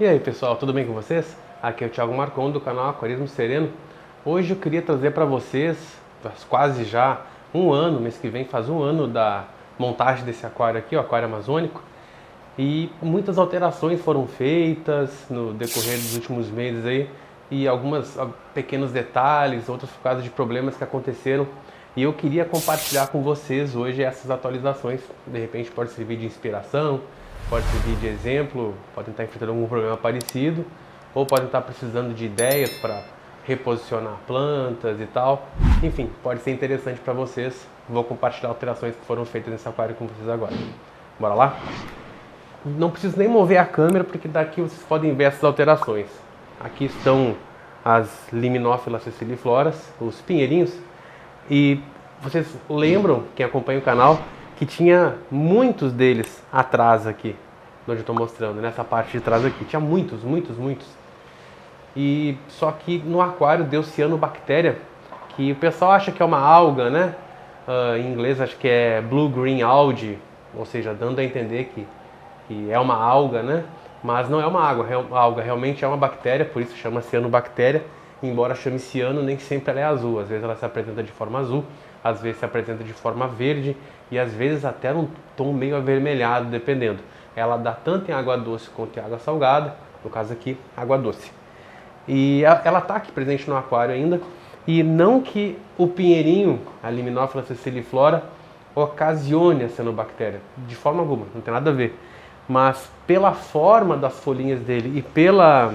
E aí pessoal, tudo bem com vocês? Aqui é o Thiago Marcon do canal Aquarismo Sereno. Hoje eu queria trazer para vocês, faz quase já um ano, mês que vem faz um ano da montagem desse aquário aqui, o aquário amazônico. E muitas alterações foram feitas no decorrer dos últimos meses aí. E alguns pequenos detalhes, outros por causa de problemas que aconteceram. E eu queria compartilhar com vocês hoje essas atualizações. De repente pode servir de inspiração, pode servir de exemplo, podem estar enfrentando algum problema parecido, ou podem estar precisando de ideias para reposicionar plantas e tal. Enfim, pode ser interessante para vocês. Vou compartilhar alterações que foram feitas nesse aquário com vocês agora. Bora lá? Não preciso nem mover a câmera, porque daqui vocês podem ver essas alterações. Aqui estão as Liminófilas sicilifloras, os pinheirinhos. E vocês lembram, quem acompanha o canal, que tinha muitos deles atrás aqui, onde eu estou mostrando, nessa parte de trás aqui. Tinha muitos. E só que no aquário deu cianobactéria, que o pessoal acha que é uma alga, né? Em inglês acho que é blue green algae, ou seja, dando a entender que é uma alga, né? Mas não é uma alga, realmente é uma bactéria, por isso chama cianobactéria. Embora chame ciano, nem sempre ela é azul. Às vezes ela se apresenta de forma azul, às vezes se apresenta de forma verde e às vezes até num tom meio avermelhado, dependendo. Ela dá tanto em água doce quanto em água salgada, no caso aqui, água doce. E ela está aqui presente no aquário ainda. E não que o pinheirinho, a Liminófila siciliflora, ocasione a cianobactéria, de forma alguma, não tem nada a ver. Mas pela forma das folhinhas dele e pelo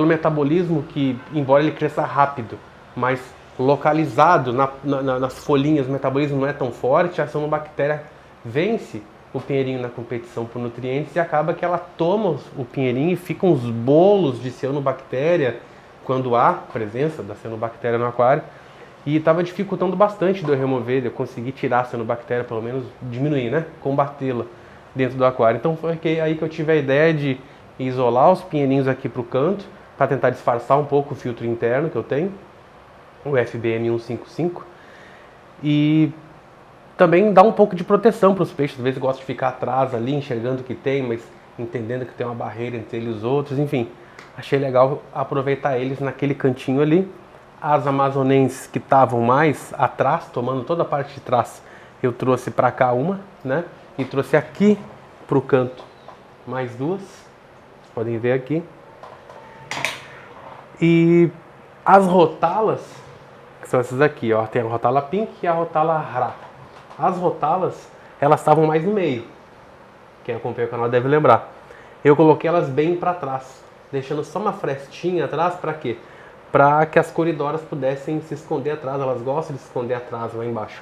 metabolismo que, embora ele cresça rápido, mas localizado nas folhinhas, o metabolismo não é tão forte, a cianobactéria vence o pinheirinho na competição por nutrientes e acaba que ela toma o pinheirinho e ficam uns bolos de cianobactéria quando há presença da cianobactéria no aquário. E estava dificultando bastante de eu remover, de eu conseguir tirar a cianobactéria, pelo menos diminuir, né? Combatê-la dentro do aquário. Então foi aí que eu tive a ideia de isolar os pinheirinhos aqui para o canto, para tentar disfarçar um pouco o filtro interno que eu tenho, o FBM 155, e também dar um pouco de proteção para os peixes. Às vezes eu gosto de ficar atrás ali, enxergando o que tem, mas entendendo que tem uma barreira entre eles e os outros, enfim. Achei legal aproveitar eles naquele cantinho ali. As amazonenses que estavam mais atrás, tomando toda a parte de trás, eu trouxe para cá uma, né? E trouxe aqui para o canto mais duas. Podem ver aqui. E as rotalas, que são essas aqui, ó, tem a rotala pink e a rotala ra. As rotalas, elas estavam mais no meio. Quem acompanha o canal deve lembrar. Eu coloquei elas bem para trás, deixando só uma frestinha atrás, para quê? Para que as coridoras pudessem se esconder atrás. Elas gostam de se esconder atrás, lá embaixo.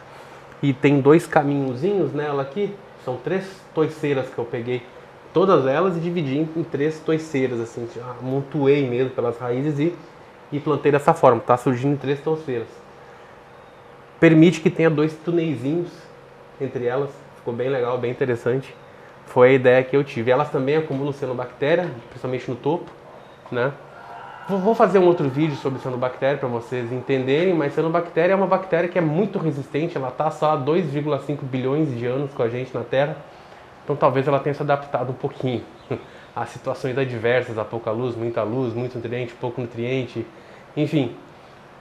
E tem dois caminhozinhos nela aqui, são 3 toiceiras que eu peguei. Todas elas e dividi em 3 toiceiras, assim, amontoei mesmo pelas raízes e plantei dessa forma, tá surgindo 3 toiceiras. Permite que tenha 2 tuneizinhos entre elas, ficou bem legal, bem interessante. Foi a ideia que eu tive. Elas também acumulam cianobactéria, principalmente no topo, né? Vou fazer um outro vídeo sobre cianobactéria para vocês entenderem, mas cianobactéria é uma bactéria que é muito resistente, ela está só há 2,5 bilhões de anos com a gente na Terra. Então talvez ela tenha se adaptado um pouquinho a situações adversas, a pouca luz, muito nutriente, pouco nutriente. Enfim,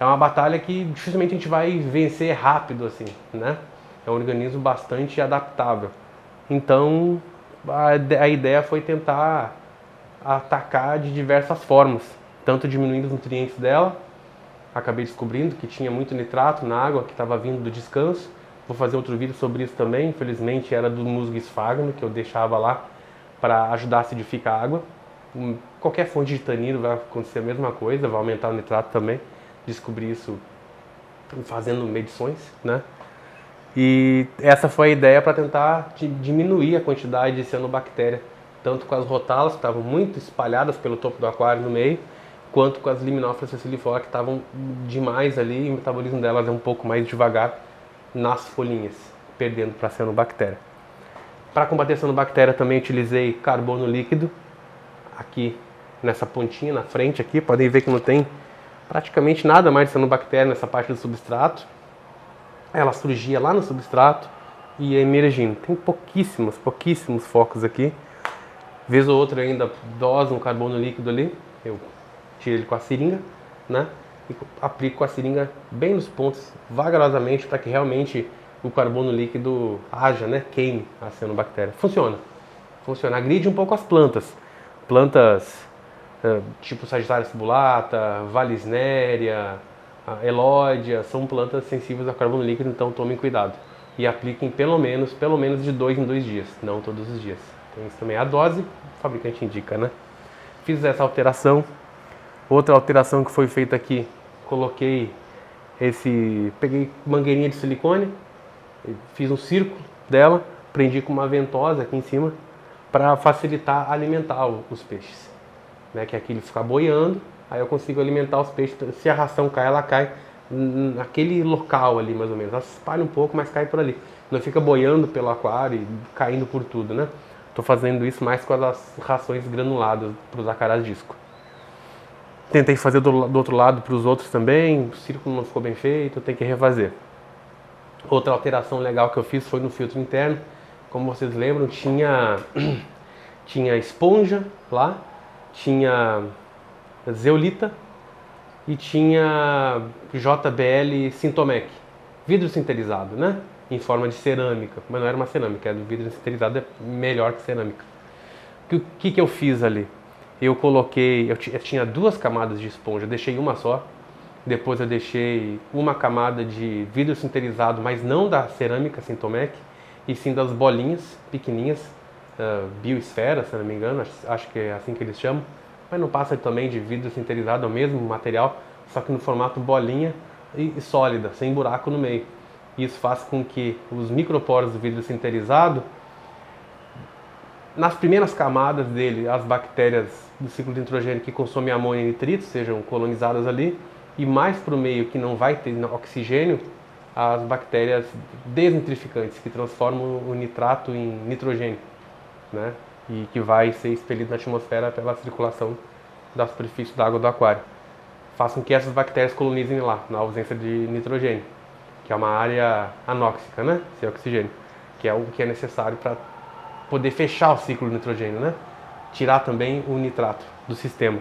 é uma batalha que dificilmente a gente vai vencer rápido assim, né? É um organismo bastante adaptável. Então a ideia foi tentar atacar de diversas formas, tanto diminuindo os nutrientes dela. Acabei descobrindo que tinha muito nitrato na água que estava vindo do descanso. Vou fazer outro vídeo sobre isso também. Infelizmente era do musgo esfagno que eu deixava lá para ajudar a acidificar a água. Qualquer fonte de tanino vai acontecer a mesma coisa, vai aumentar o nitrato também. Descobri isso fazendo medições, né? E essa foi a ideia para tentar diminuir a quantidade de cianobactéria, tanto com as rotalas que estavam muito espalhadas pelo topo do aquário no meio, quanto com as Liminófilas siciliflora que estavam demais ali e o metabolismo delas é um pouco mais devagar nas folhinhas, perdendo para a cianobactéria. Para combater a cianobactéria também utilizei carbono líquido, aqui nessa pontinha, na frente aqui, podem ver que não tem praticamente nada mais de cianobactéria nessa parte do substrato. Ela surgia lá no substrato e ia emergindo. Tem pouquíssimos focos aqui. Vez ou outra eu ainda doso um carbono líquido ali, eu tiro ele com a seringa, né? E aplico com a seringa bem nos pontos, vagarosamente, para que realmente o carbono líquido haja, né? Queime a cianobactéria. Funciona. Funciona. Agride um pouco as plantas. Plantas tipo Sagitária subulata, Valisneria, Elódia, são plantas sensíveis ao carbono líquido, então tomem cuidado. E apliquem pelo menos de 2 em 2 dias, não todos os dias. Tem isso também. A dose, o fabricante indica, né? Fiz essa alteração. Outra alteração que foi feita aqui, peguei mangueirinha de silicone, fiz um círculo dela, prendi com uma ventosa aqui em cima, para facilitar alimentar os peixes. Né? Que aqui ele fica boiando, aí eu consigo alimentar os peixes. Se a ração cai, ela cai naquele local ali, mais ou menos. Ela se espalha um pouco, mas cai por ali. Não fica boiando pelo aquário e caindo por tudo, né? Estou fazendo isso mais com as rações granuladas para os acarás disco. Tentei fazer do outro lado para os outros também, o círculo não ficou bem feito, tem que refazer. Outra alteração legal que eu fiz foi no filtro interno. Como vocês lembram, tinha esponja lá, tinha zeolita e tinha JBL Sintomec, vidro sinterizado, né? Em forma de cerâmica, mas não era uma cerâmica, era do vidro sinterizado, é melhor que cerâmica. O que eu fiz ali? Eu tinha 2 camadas de esponja, eu deixei uma só. Depois eu deixei uma camada de vidro sinterizado, mas não da cerâmica Sintomec, e sim das bolinhas pequenininhas, bioesfera, se não me engano, acho que é assim que eles chamam. Mas não passa também de vidro sinterizado, é o mesmo material, só que no formato bolinha e sólida, sem buraco no meio. Isso faz com que os microporos do vidro sinterizado, nas primeiras camadas dele, as bactérias do ciclo de nitrogênio que consomem amônia e nitrito sejam colonizadas ali, e mais para o meio que não vai ter oxigênio, as bactérias desnitrificantes que transformam o nitrato em nitrogênio, né? E que vai ser expelido na atmosfera pela circulação da superfície da água do aquário. Faz com que essas bactérias colonizem lá, na ausência de nitrogênio, que é uma área anóxica, né? Sem oxigênio, que é o que é necessário para poder fechar o ciclo de nitrogênio, né? Tirar também o nitrato do sistema.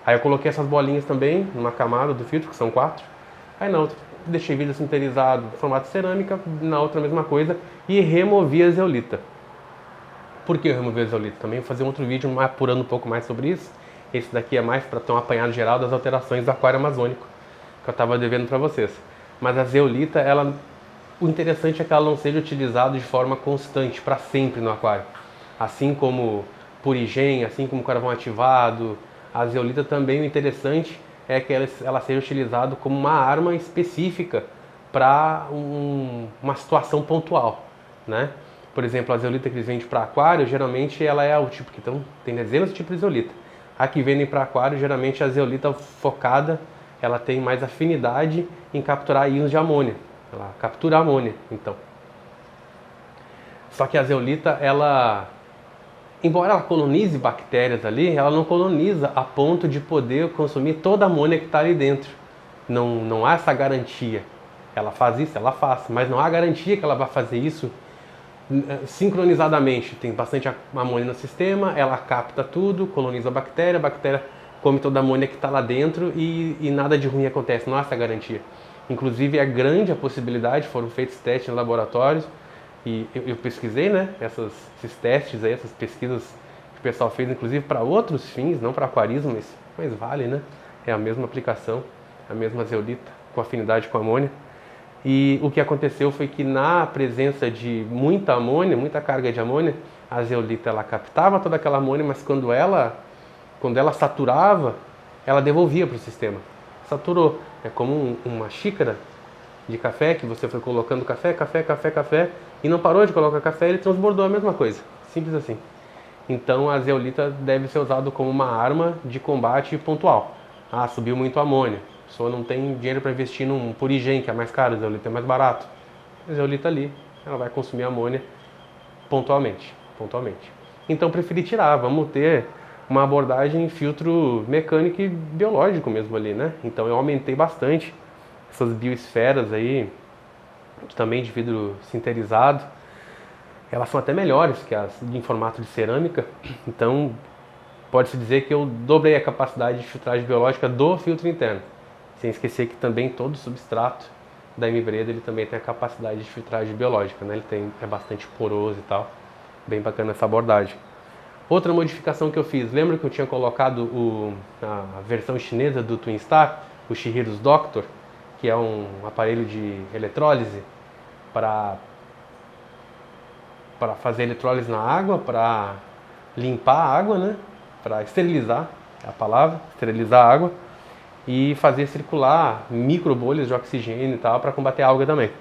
Aí eu coloquei essas bolinhas também numa camada do filtro, que são 4. Aí na outra deixei vidro sinterizado, formato de cerâmica, na outra a mesma coisa, e removi a zeolita. Por que eu removi a zeolita? Também vou fazer um outro vídeo apurando um pouco mais sobre isso. Esse daqui é mais para ter um apanhado geral das alterações do aquário amazônico, que eu estava devendo para vocês. Mas a zeolita, o interessante é que ela não seja utilizada de forma constante, para sempre no aquário. Assim como purigem, assim como carvão ativado, a zeolita também, o interessante é que ela seja utilizada como uma arma específica para uma situação pontual, né? Por exemplo, a zeolita que eles vendem para aquário, geralmente ela é o tipo que tem dezenas de tipos de zeolita. A que vendem para aquário, geralmente a zeolita focada, ela tem mais afinidade em capturar íons de amônia. Ela captura a amônia, então. Só que a zeolita, embora ela colonize bactérias ali, ela não coloniza a ponto de poder consumir toda a amônia que está ali dentro. Não há essa garantia. Ela faz isso, ela faz, mas não há garantia que ela vai fazer isso sincronizadamente. Tem bastante amônia no sistema, ela capta tudo, coloniza a bactéria come toda a amônia que está lá dentro e nada de ruim acontece, não há essa garantia. Inclusive é grande a possibilidade, foram feitos testes em laboratórios, e eu pesquisei, né, esses testes aí, essas pesquisas que o pessoal fez, inclusive para outros fins, não para aquarismo, mas vale, né? É a mesma aplicação, a mesma zeolita, com afinidade com amônia. E o que aconteceu foi que na presença de muita amônia, muita carga de amônia, a zeolita ela captava toda aquela amônia, mas quando ela saturava, ela devolvia para o sistema. Saturou. É como uma xícara de café que você foi colocando café, e não parou de colocar café, ele transbordou a mesma coisa. Simples assim. Então a zeolita deve ser usada como uma arma de combate pontual. Ah, subiu muito a amônia. A pessoa não tem dinheiro para investir num purigem, que é mais caro, a zeolita é mais barato. A zeolita ali, ela vai consumir amônia pontualmente. Então preferi tirar, vamos ter uma abordagem filtro mecânico e biológico mesmo ali, né? Então eu aumentei bastante essas bioesferas aí, também de vidro sinterizado. elas são até melhores que as em formato de cerâmica, então pode-se dizer que eu dobrei a capacidade de filtragem biológica do filtro interno, sem esquecer que também todo substrato da M-Breda ele também tem a capacidade de filtragem biológica, né? É bastante poroso e tal, bem bacana essa abordagem. Outra modificação que eu fiz, lembra que eu tinha colocado a versão chinesa do Twinstar, o Shihiru's Doctor, que é um aparelho de eletrólise para fazer eletrólise na água, para limpar a água, né? Para esterilizar, é a palavra, esterilizar a água e fazer circular micro bolhas de oxigênio e tal para combater a alga também.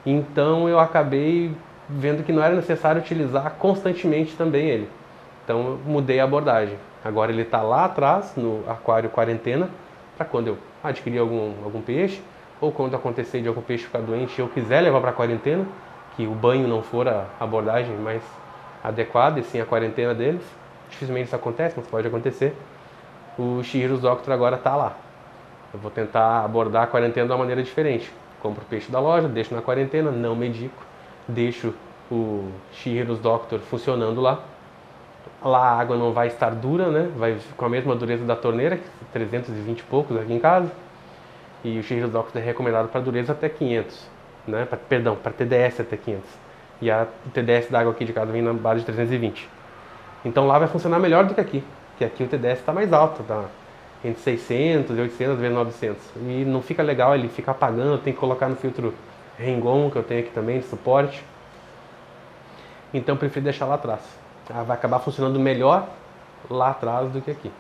Então eu acabei vendo que não era necessário utilizar constantemente também ele. Então eu mudei a abordagem. Agora ele está lá atrás no aquário quarentena para quando eu adquirir algum peixe ou quando acontecer de algum peixe ficar doente e eu quiser levar para a quarentena, que o banho não for a abordagem mais adequada e sim a quarentena deles. Dificilmente isso acontece, mas pode acontecer. O Shihiru's Doctor agora está lá. Eu vou tentar abordar a quarentena de uma maneira diferente. Compro o peixe da loja, deixo na quarentena, não medico, deixo o Shihiru's Doctor funcionando lá. Lá a água não vai estar dura, né? Vai com a mesma dureza da torneira, 320 e poucos aqui em casa. E o Shihiru's Doctor é recomendado para dureza até 500, né? Para TDS até 500. E o TDS da água aqui de casa vem na base de 320. Então lá vai funcionar melhor do que aqui. Porque aqui o TDS está mais alto, tá entre 600 e 800 vezes 900. E não fica legal, ele fica apagando, tem que colocar no filtro Rengon, que eu tenho aqui também, de suporte. Então eu prefiro deixar lá atrás. Vai acabar funcionando melhor lá atrás do que aqui.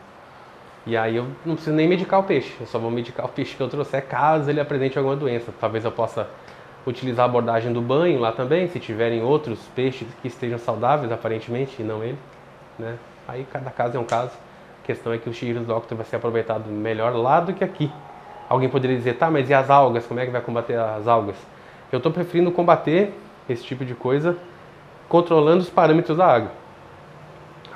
E aí eu não preciso nem medicar o peixe, eu só vou medicar o peixe que eu trouxer caso ele apresente alguma doença. Talvez eu possa utilizar a abordagem do banho lá também, se tiverem outros peixes que estejam saudáveis aparentemente e não ele, né? Aí cada caso é um caso. A questão é que o Shihiru's Doctor vai ser aproveitado melhor lá do que aqui. Alguém poderia dizer, tá, mas e as algas? Como é que vai combater as algas? Eu estou preferindo combater esse tipo de coisa controlando os parâmetros da água.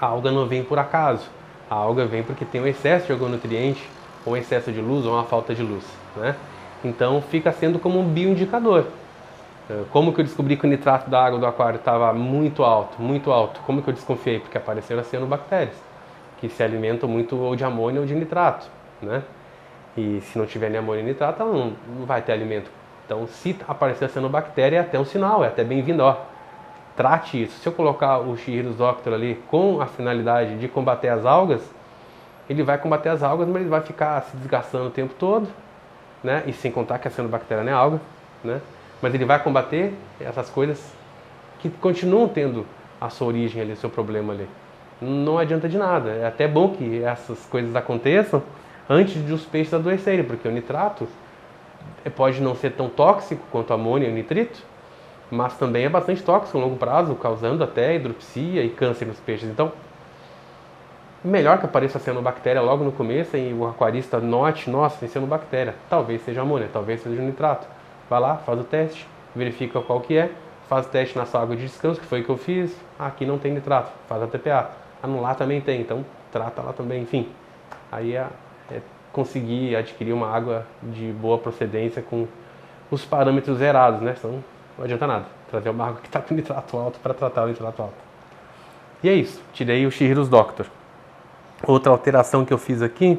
A alga não vem por acaso. A alga vem porque tem um excesso de algum nutriente, ou um excesso de luz, ou uma falta de luz, né? Então fica sendo como um bioindicador. Como que eu descobri que o nitrato da água do aquário estava muito alto, muito alto? Como que eu desconfiei? Porque apareceram as cianobactérias, que se alimentam muito ou de amônia ou de nitrato, né? E se não tiver nem amônia nem nitrato, ela não vai ter alimento. Então, se aparecer a cianobactéria, é até um sinal, é até bem-vindo, ó. Trate isso. Se eu colocar o Shihiru's Doctor ali com a finalidade de combater as algas, ele vai combater as algas, mas ele vai ficar se desgastando o tempo todo, né? E sem contar que a cianobactéria não é alga, né? Mas ele vai combater essas coisas que continuam tendo a sua origem ali, o seu problema ali. Não adianta de nada. É até bom que essas coisas aconteçam antes de os peixes adoecerem, porque o nitrato pode não ser tão tóxico quanto a amônia e o nitrito, mas também é bastante tóxico a longo prazo, causando até hidropsia e câncer nos peixes. Então, melhor que apareça a cianobactéria logo no começo e o aquarista note, nossa, tem cianobactéria. Talvez seja amônia, talvez seja nitrato. Vai lá, faz o teste, verifica qual que é, faz o teste na sua água de descanso, que foi o que eu fiz. Aqui não tem nitrato, faz a TPA. Lá também tem, então trata lá também, enfim. Aí é conseguir adquirir uma água de boa procedência com os parâmetros zerados, né? Senão não adianta nada. Trazer uma água que está com nitrato alto para tratar o nitrato alto. E é isso, tirei o Shihiru's Doctor. Outra alteração que eu fiz aqui,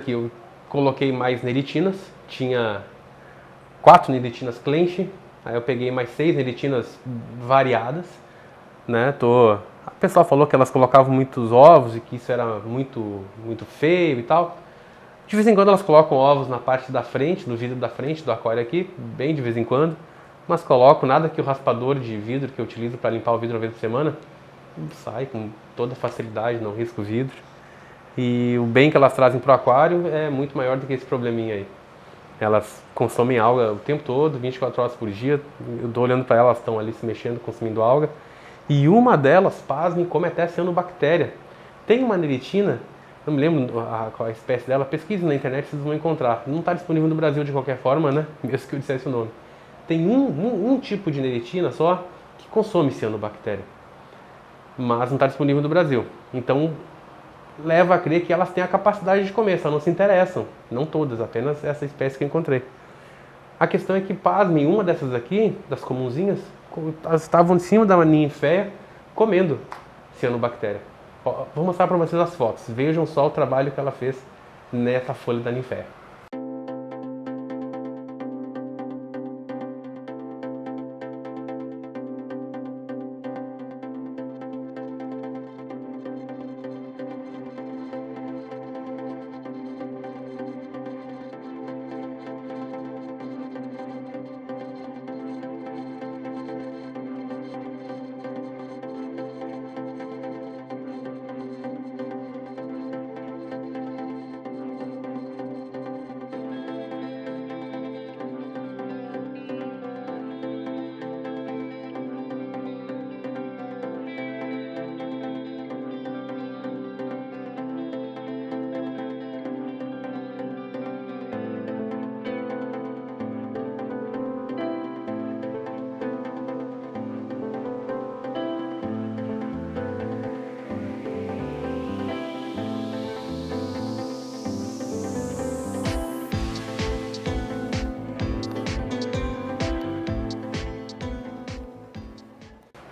eu coloquei mais neritinas, tinha 4 neritinas clench, aí eu peguei mais 6 neritinas variadas, né? A pessoa falou que elas colocavam muitos ovos e que isso era muito feio e tal. De vez em quando elas colocam ovos na parte da frente, no vidro da frente do aquário aqui, bem de vez em quando, mas coloco nada que o raspador de vidro que eu utilizo para limpar o vidro uma vez por semana sai com toda facilidade, não risco o vidro. E o bem que elas trazem para o aquário é muito maior do que esse probleminha aí. Elas consomem alga o tempo todo, 24 horas por dia. Eu estou olhando para elas, estão ali se mexendo, consumindo alga. E uma delas, pasmem, come até cianobactéria. Tem uma neritina, não me lembro qual a espécie dela, pesquise na internet, vocês vão encontrar. Não está disponível no Brasil de qualquer forma, né? Mesmo que eu dissesse o nome. Tem um tipo de neritina só que consome cianobactéria, mas não está disponível no Brasil. Então, leva a crer que elas têm a capacidade de comer, só não se interessam. Não todas, apenas essa espécie que eu encontrei. A questão é que, pasmem, uma dessas aqui, das comunzinhas, elas estavam em cima da ninféia comendo cianobactéria. Vou mostrar para vocês as fotos. Vejam só o trabalho que ela fez nessa folha da ninféia.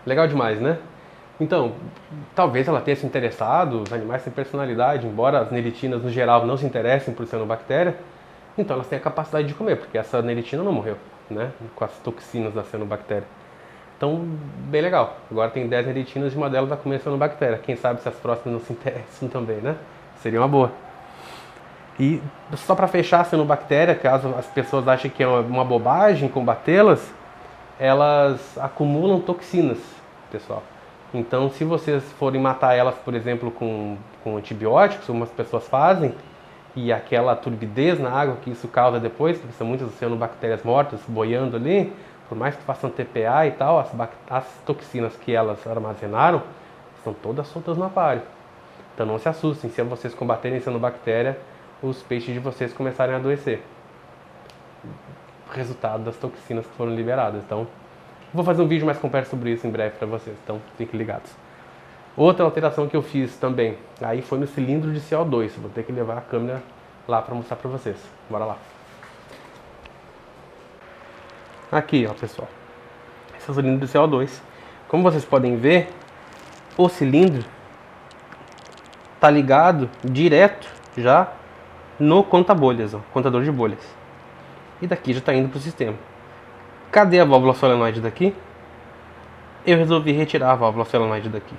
Legal demais, né? Então, talvez ela tenha se interessado, os animais têm personalidade, embora as neritinas no geral não se interessem por cianobactéria, então elas têm a capacidade de comer, porque essa neritina não morreu, né? Com as toxinas da cianobactéria. Então, bem legal. Agora tem 10 neritinas e uma delas vai comer cianobactéria. Quem sabe se as próximas não se interessam também, né? Seria uma boa. E só para fechar a cianobactéria, caso as pessoas achem que é uma bobagem combatê-las, elas acumulam toxinas, pessoal. Então, se vocês forem matar elas, por exemplo, com antibióticos, como as pessoas fazem, e aquela turbidez na água que isso causa depois, porque são muitas cianobactérias mortas boiando ali, por mais que façam TPA e tal, as toxinas que elas armazenaram estão todas soltas no aquário. Então não se assustem, se vocês combaterem cianobactéria, os peixes de vocês começarem a adoecer. Resultado das toxinas que foram liberadas. Então, vou fazer um vídeo mais completo sobre isso em breve para vocês, então fiquem ligados. Outra alteração que eu fiz também, aí foi no cilindro de CO2, vou ter que levar a câmera lá para mostrar para vocês. Bora lá. Aqui, ó, pessoal, esse é o cilindro de CO2. Como vocês podem ver, o cilindro está ligado direto já no conta-bolhas, contador de bolhas. E daqui já está indo para o sistema. Cadê a válvula solenoide daqui? Eu resolvi retirar a válvula solenoide daqui.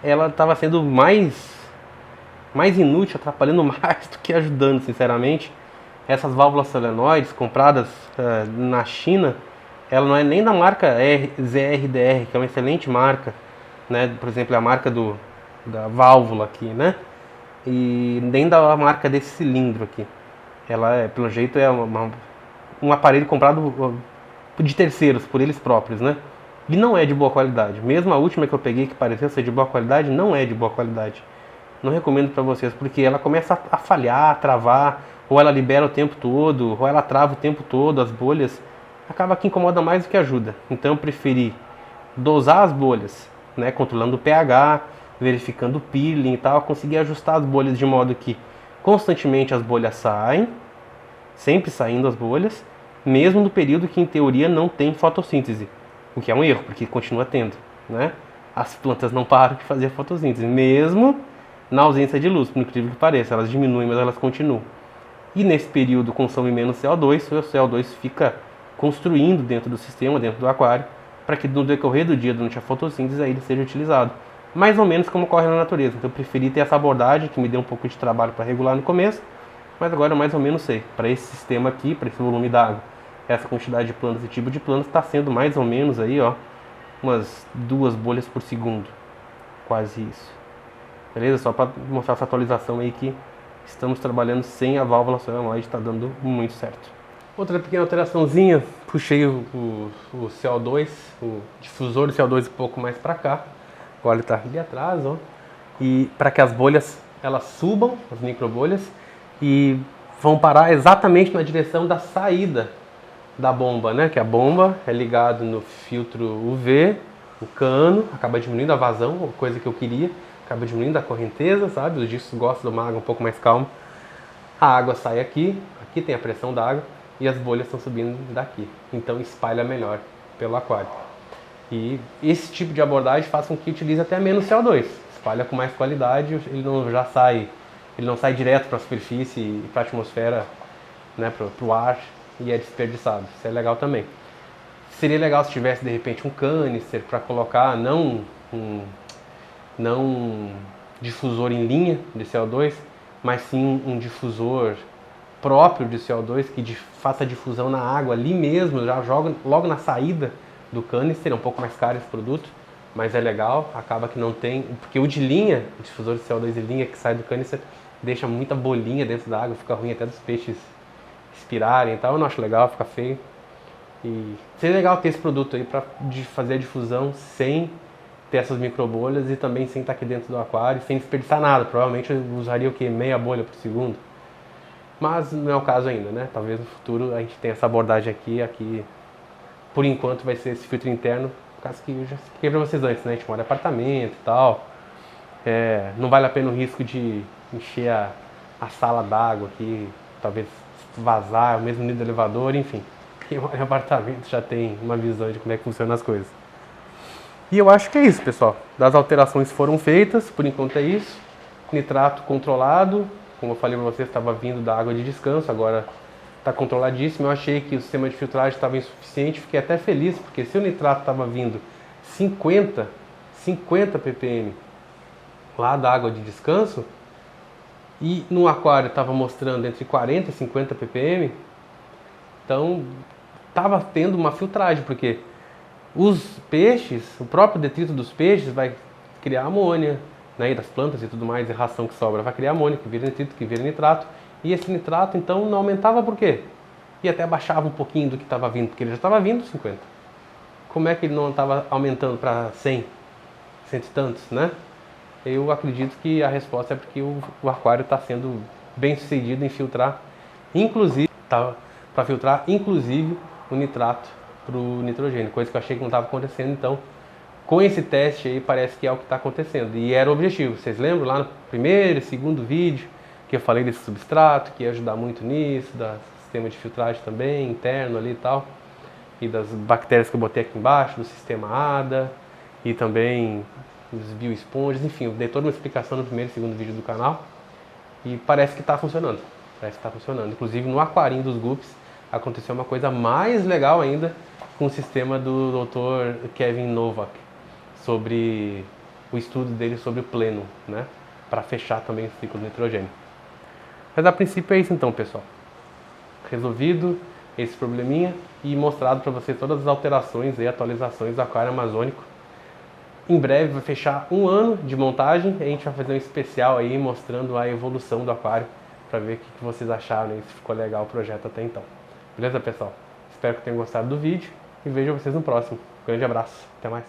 Ela estava sendo mais inútil, atrapalhando mais do que ajudando, sinceramente. Essas válvulas solenoides compradas na China, ela não é nem da marca ZRDR, que é uma excelente marca, né? Por exemplo, a marca da válvula aqui, né? E nem da marca desse cilindro aqui. Ela, pelo jeito, é um aparelho comprado de terceiros, por eles próprios, né? E não é de boa qualidade. Mesmo a última que eu peguei, que parecia ser de boa qualidade, não é de boa qualidade. Não recomendo para vocês, porque ela começa a falhar, a travar, ou ela libera o tempo todo, ou ela trava o tempo todo, as bolhas. Acaba que incomoda mais do que ajuda. Então eu preferi dosar as bolhas, né? Controlando o pH, verificando o peeling e tal, conseguir ajustar as bolhas de modo que constantemente as bolhas saem, sempre saindo as bolhas, mesmo no período que em teoria não tem fotossíntese, o que é um erro, porque continua tendo, né? As plantas não param de fazer fotossíntese, mesmo na ausência de luz, por incrível que pareça, elas diminuem, mas elas continuam. E nesse período consome menos CO2, o CO2 fica construindo dentro do sistema, dentro do aquário, para que no decorrer do dia, durante a fotossíntese, aí ele seja utilizado. Mais ou menos como ocorre na natureza. Então eu preferi ter essa abordagem, que me deu um pouco de trabalho para regular no começo, mas agora eu mais ou menos sei. Para esse sistema aqui, para esse volume d'água, essa quantidade de plantas e tipo de plantas, está sendo mais ou menos aí, ó, umas 2 bolhas por segundo. Quase isso. Beleza? Só para mostrar essa atualização aí que estamos trabalhando sem a válvula solenoide, está dando muito certo. Outra pequena alteraçãozinha, puxei o CO2, o difusor de CO2 um pouco mais para cá. Agora ele está ali atrás, ó. E para que as bolhas elas subam, as microbolhas, e vão parar exatamente na direção da saída da bomba, né? Que a bomba é ligada no filtro UV, o cano, acaba diminuindo a vazão, coisa que eu queria, acaba diminuindo a correnteza, sabe? Os discos gostam de uma água um pouco mais calma. A água sai aqui tem a pressão da água, e as bolhas estão subindo daqui. Então espalha melhor pelo aquário. E esse tipo de abordagem faz com que utilize até menos CO2. Espalha com mais qualidade, ele não sai direto para a superfície e para a atmosfera, né, para o ar, e é desperdiçado. Isso é legal também. Seria legal se tivesse de repente um canister para colocar, não um difusor em linha de CO2, mas sim um difusor próprio de CO2 que faça difusão na água ali mesmo, já joga logo na saída do canister. É um pouco mais caro esse produto, mas é legal. Acaba que não tem, porque o de linha, o difusor de CO2 de linha que sai do canister, deixa muita bolinha dentro da água, fica ruim até dos peixes expirarem e tal. Eu não acho legal, fica feio. E seria legal ter esse produto aí para fazer a difusão sem ter essas microbolhas e também sem estar aqui dentro do aquário, sem desperdiçar nada. Provavelmente eu usaria o que? Meia bolha por segundo. Mas não é o caso ainda, né? Talvez no futuro a gente tenha essa abordagem aqui por enquanto vai ser esse filtro interno, por causa que eu já expliquei pra vocês antes, né? A gente mora em apartamento e tal. Não vale a pena o risco de encher a sala d'água aqui, talvez vazar, o mesmo nível do elevador, enfim. Quem mora em apartamento já tem uma visão de como é que funcionam as coisas. E eu acho que é isso, pessoal. Das alterações foram feitas, por enquanto é isso. Nitrato controlado, como eu falei para vocês, estava vindo da água de descanso, agora está controladíssimo. Eu achei que o sistema de filtragem estava insuficiente, fiquei até feliz, porque se o nitrato estava vindo 50 ppm lá da água de descanso, e no aquário estava mostrando entre 40 e 50 ppm, então estava tendo uma filtragem, porque os peixes, o próprio detrito dos peixes vai criar amônia, né, e das plantas e tudo mais, e ração que sobra vai criar amônia, que vira nitrito, que vira nitrato, e esse nitrato então não aumentava por quê? E até baixava um pouquinho do que estava vindo, porque ele já estava vindo 50. Como é que ele não estava aumentando para 100, cento e tantos, né? Eu acredito que a resposta é porque o aquário está sendo bem sucedido em filtrar, inclusive, para filtrar inclusive o nitrato para o nitrogênio, coisa que eu achei que não estava acontecendo. Então, com esse teste aí, parece que é o que está acontecendo. E era o objetivo. Vocês lembram lá no primeiro e segundo vídeo que eu falei desse substrato, que ia ajudar muito nisso, do sistema de filtragem também, interno ali e tal, e das bactérias que eu botei aqui embaixo, do sistema ADA, e também os bioesponjas, enfim, eu dei toda uma explicação no primeiro e segundo vídeo do canal, e parece que está funcionando. Parece que está funcionando. Inclusive no aquarinho dos guppies aconteceu uma coisa mais legal ainda com o sistema do Dr. Kevin Novak, sobre o estudo dele sobre o pleno, né? Para fechar também o ciclo do nitrogênio. Mas a princípio é isso então, pessoal. Resolvido esse probleminha e mostrado para vocês todas as alterações e atualizações do aquário amazônico. Em breve vai fechar um ano de montagem e a gente vai fazer um especial aí mostrando a evolução do aquário para ver o que vocês acharam e se ficou legal o projeto até então. Beleza, pessoal? Espero que tenham gostado do vídeo e vejo vocês no próximo. Grande abraço. Até mais.